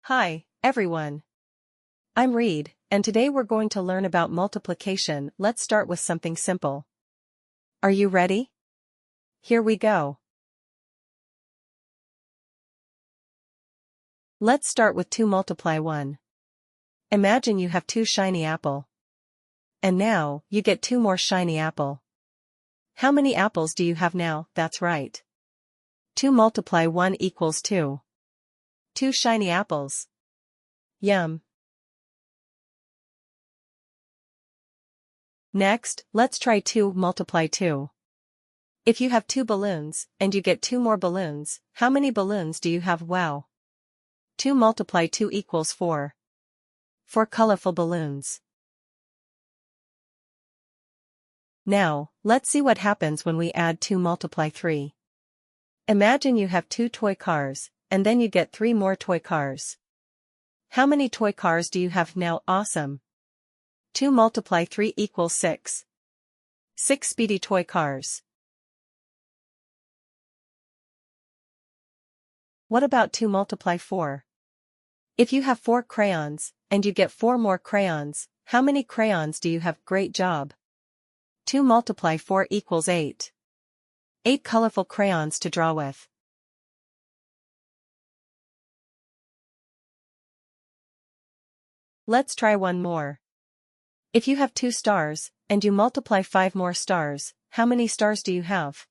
Hi, everyone. I'm Reed, and today we're going to learn about multiplication. Let's start with something simple. Are you ready? Here we go. Let's start with 2 multiply 1. Imagine you have 2 shiny apple. And now, you get 2 more shiny apple. How many apples do you have now? That's right. 2 multiply 1 equals 2. 2 shiny apples. Yum. Next, let's try 2 multiply 2. If you have 2 balloons, and you get 2 more balloons, how many balloons do you have? Wow. 2 multiply 2 equals 4. 4 colorful balloons. Now, let's see what happens when we add 2 multiply 3. Imagine you have 2 toy cars, and then you get 3 more toy cars. How many toy cars do you have now? Awesome. 2 multiply 3 equals 6. 6 speedy toy cars. What about 2 multiply 4? If you have 4 crayons, and you get 4 more crayons, how many crayons do you have? Great job. 2 multiply 4 equals 8. 8 colorful crayons to draw with. Let's try one more. If you have 2 stars, and you multiply 5 more stars, how many stars do you have?